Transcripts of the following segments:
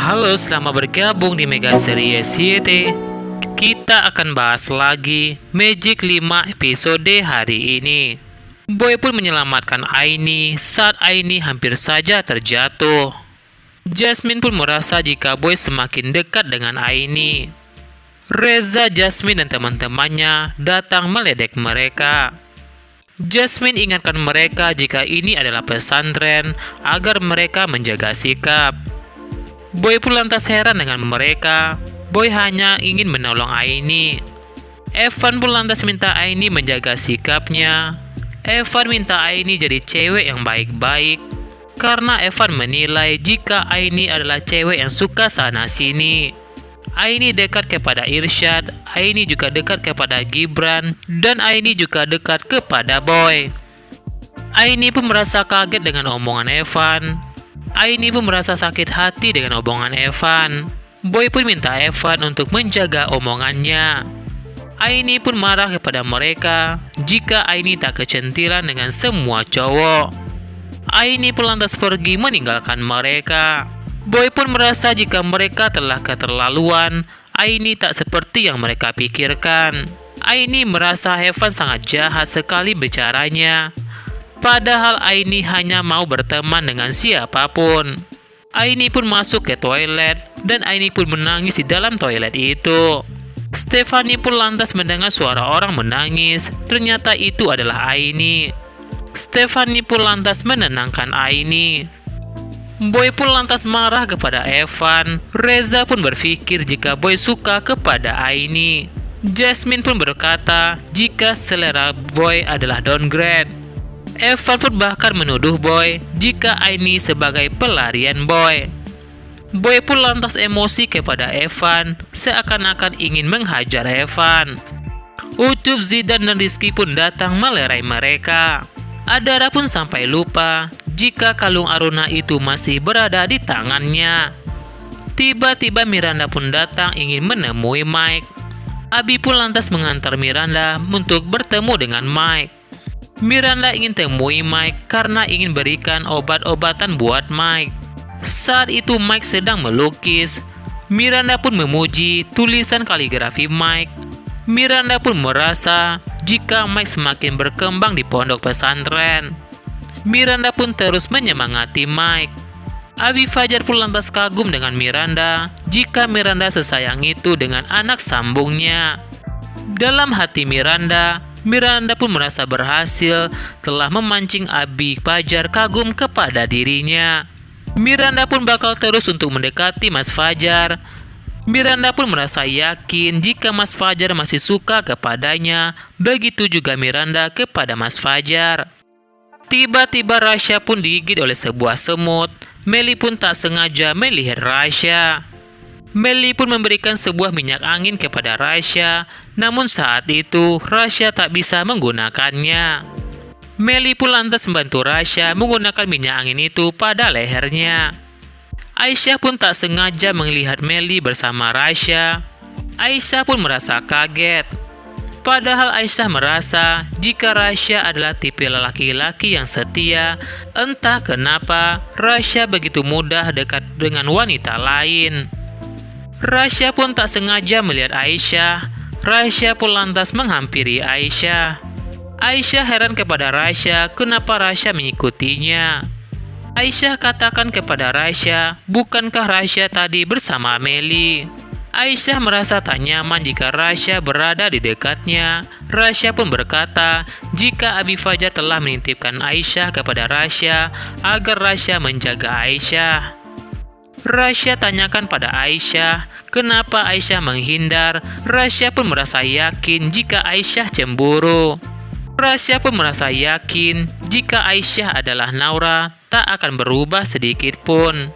Halo, selamat bergabung di Mega Series YT. Kita akan bahas lagi Magic 5 episode hari ini. Boy pun menyelamatkan Aini saat Aini hampir saja terjatuh. Jasmine pun merasa jika Boy semakin dekat dengan Aini. Reza, Jasmine dan teman-temannya datang meledek mereka. Jasmine ingatkan mereka jika ini adalah pesantren agar mereka menjaga sikap. Boy pun lantas heran dengan mereka. Boy hanya ingin menolong Aini. Evan pun lantas minta Aini menjaga sikapnya. Evan minta Aini jadi cewek yang baik-baik karena Evan menilai jika Aini adalah cewek yang suka sana-sini. Aini dekat kepada Irsyad, Aini juga dekat kepada Gibran, dan Aini juga dekat kepada Boy. Aini pun merasa kaget dengan omongan Evan. Aini pun merasa sakit hati dengan omongan Evan. Boy pun minta Evan untuk menjaga omongannya. Aini pun marah kepada mereka jika Aini tak kecantilan dengan semua cowok. Aini pun lantas pergi meninggalkan mereka. Boy pun merasa jika mereka telah keterlaluan. Aini tak seperti yang mereka pikirkan. Aini merasa Evan sangat jahat sekali bicaranya. Padahal Aini hanya mau berteman dengan siapapun. Aini pun masuk ke toilet dan Aini pun menangis di dalam toilet itu. Stephanie pun lantas mendengar suara orang menangis. Ternyata itu adalah Aini. Stephanie pun lantas menenangkan Aini. Boy pun lantas marah kepada Evan. Reza pun berpikir jika Boy suka kepada Aini. Jasmine pun berkata jika selera Boy adalah downgrade. Evan pun bahkan menuduh Boy jika Aini sebagai pelarian Boy. Boy pun lantas emosi kepada Evan, seakan-akan ingin menghajar Evan. Ucup, Zidan dan Rizky pun datang melerai mereka. Adara pun sampai lupa jika kalung Aruna itu masih berada di tangannya. Tiba-tiba Miranda pun datang ingin menemui Mike. Abi pun lantas mengantar Miranda untuk bertemu dengan Mike. Miranda ingin temui Mike karena ingin berikan obat-obatan buat Mike. Saat itu Mike sedang melukis. Miranda pun memuji tulisan kaligrafi Mike. Miranda pun merasa jika Mike semakin berkembang di pondok pesantren. Miranda pun terus menyemangati Mike. Abi Fajar pun lantas kagum dengan Miranda jika Miranda sesayang itu dengan anak sambungnya. Dalam hati Miranda pun merasa berhasil telah memancing Abi Fajar kagum kepada dirinya. Miranda pun bakal terus untuk mendekati Mas Fajar. Miranda pun merasa yakin jika Mas Fajar masih suka kepadanya. Begitu juga Miranda kepada Mas Fajar. Tiba-tiba Rasya pun digigit oleh sebuah semut. Meli pun tak sengaja melihat Rasya. Meli pun memberikan sebuah minyak angin kepada Rasya, namun saat itu Rasya tak bisa menggunakannya. Meli pun lantas membantu Rasya menggunakan minyak angin itu pada lehernya. Aisyah pun tak sengaja melihat Meli bersama Rasya. Aisyah pun merasa kaget. Padahal Aisyah merasa jika Rasya adalah tipe laki-laki yang setia, entah kenapa Rasya begitu mudah dekat dengan wanita lain. Rasya pun tak sengaja melihat Aisyah. Rasya pun lantas menghampiri Aisyah. Aisyah heran kepada Rasya kenapa Rasya mengikutinya. Aisyah katakan kepada Rasya, bukankah Rasya tadi bersama Meli? Aisyah merasa tak nyaman jika Rasya berada di dekatnya. Rasya pun berkata jika Abi Fajar telah menitipkan Aisyah kepada Rasya agar Rasya menjaga Aisyah. Rasya tanyakan pada Aisyah kenapa Aisyah menghindar. Rasya pun merasa yakin jika Aisyah cemburu. Rasya pun merasa yakin jika Aisyah adalah Naura tak akan berubah sedikit pun.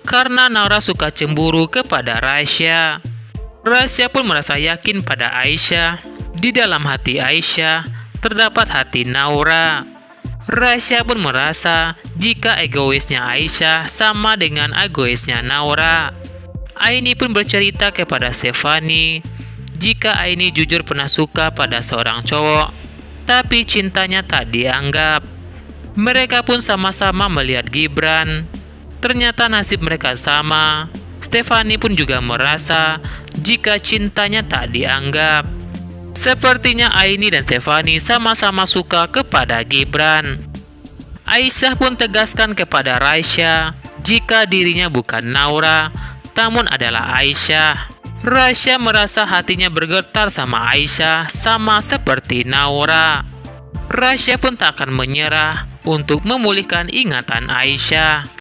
Karena Naura suka cemburu kepada Rasya. Rasya pun merasa yakin pada Aisyah. Di dalam hati Aisyah terdapat hati Naura. Rasya pun merasa jika egoisnya Aisyah sama dengan egoisnya Naura. Aini pun bercerita kepada Stephanie jika Aini jujur pernah suka pada seorang cowok, tapi cintanya tak dianggap. Mereka pun sama-sama melihat Gibran. Ternyata nasib mereka sama. Stefani pun juga merasa jika cintanya tak dianggap. Sepertinya Aini dan Stefani sama-sama suka kepada Gibran. Aisyah pun tegaskan kepada Raisya jika dirinya bukan Naura, namun adalah Aisyah. Raisya merasa hatinya bergetar sama Aisyah sama seperti Naura. Raisya pun tak akan menyerah untuk memulihkan ingatan Aisyah.